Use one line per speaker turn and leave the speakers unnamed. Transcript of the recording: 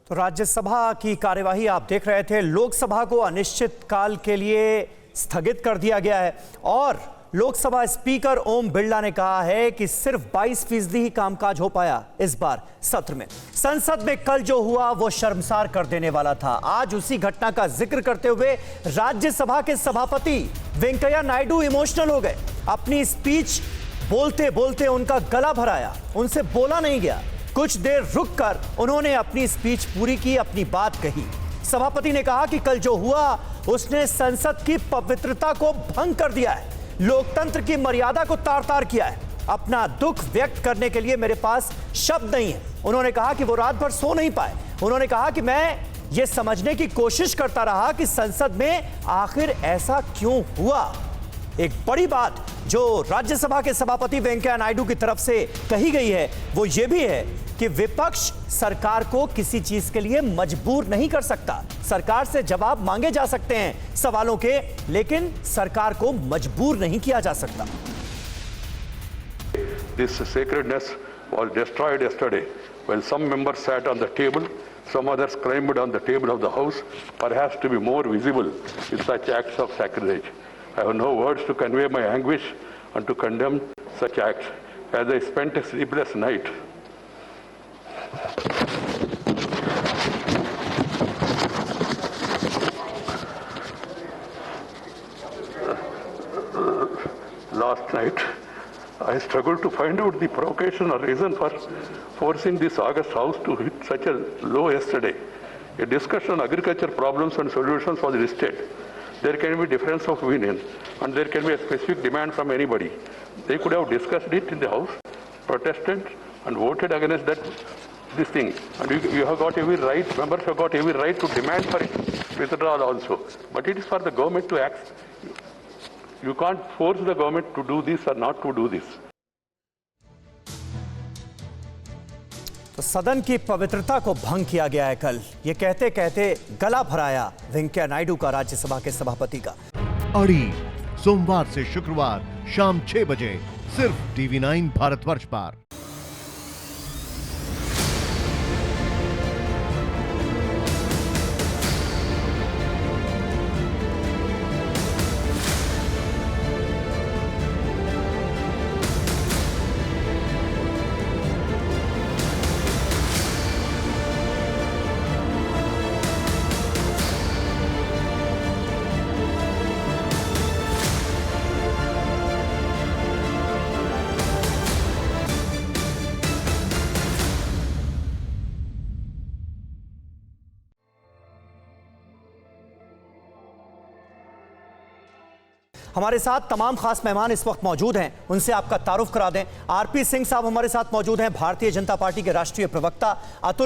तो राज्यसभा की कार्यवाही आप देख रहे थे। लोकसभा को अनिश्चित काल के लिए स्थगित कर दिया गया है और लोकसभा स्पीकर ओम बिरला ने कहा है कि सिर्फ 22% ही कामकाज हो पाया इस बार सत्र में। संसद में कल जो हुआ वो शर्मसार कर देने वाला था। आज उसी घटना का जिक्र करते हुए राज्यसभा के सभापति वेंकैया नायडू इमोशनल हो गए। अपनी स्पीच बोलते बोलते उनका गला भराया, उनसे बोला नहीं गया। कुछ देर रुककर उन्होंने अपनी स्पीच पूरी की, अपनी बात कही। सभापति ने कहा कि कल जो हुआ उसने संसद की पवित्रता को भंग कर दिया है, लोकतंत्र की मर्यादा को तार-तार किया है। अपना दुख व्यक्त करने के लिए मेरे पास शब्द नहीं है। उन्होंने कहा कि वो रात भर सो नहीं पाए। उन्होंने कहा कि मैं ये समझने की कोशिश करता रहा कि संसद में आखिर ऐसा क्यों हुआ। एक बड़ी बात जो राज्यसभा के सभापति वेंकैया नायडू की तरफ से कही गई है वो ये भी है कि विपक्ष सरकार को किसी चीज के लिए मजबूर नहीं कर सकता। सरकार से जवाब मांगे जा सकते हैं सवालों के, लेकिन सरकार को मजबूर नहीं किया जा सकता।
This sacredness was destroyed yesterday when some members sat on the table, some others climbed on the table of the house, perhaps to be more visible in such acts of sacrilege. I have no words to convey my anguish and to condemn such acts. As I spent a sleepless night, last night, I struggled to find out the provocation or reason for forcing this August House to hit such a low yesterday. A discussion on agriculture problems and solutions was listed. There can be difference of opinion and there can be a specific demand from anybody. They could have discussed it in the House, protested and voted against this thing. And you have got every right, members have got every right to demand for it withdrawal also. But it is for the government to act. You can't force the government to do this or not to do this.
तो सदन की पवित्रता को भंग किया गया है कल, ये कहते कहते गला भराया वेंकैया नायडू का, राज्यसभा के सभापति का।
अड़ी सोमवार से शुक्रवार शाम 6 बजे सिर्फ TV9 भारतवर्ष पर।
हमारे साथ तमाम खास मेहमान इस वक्त मौजूद हैं, उनसे आपका तारुफ करा दें। आरपी सिंह साहब हमारे साथ मौजूद हैं, भारतीय जनता पार्टी के राष्ट्रीय प्रवक्ता। अतुल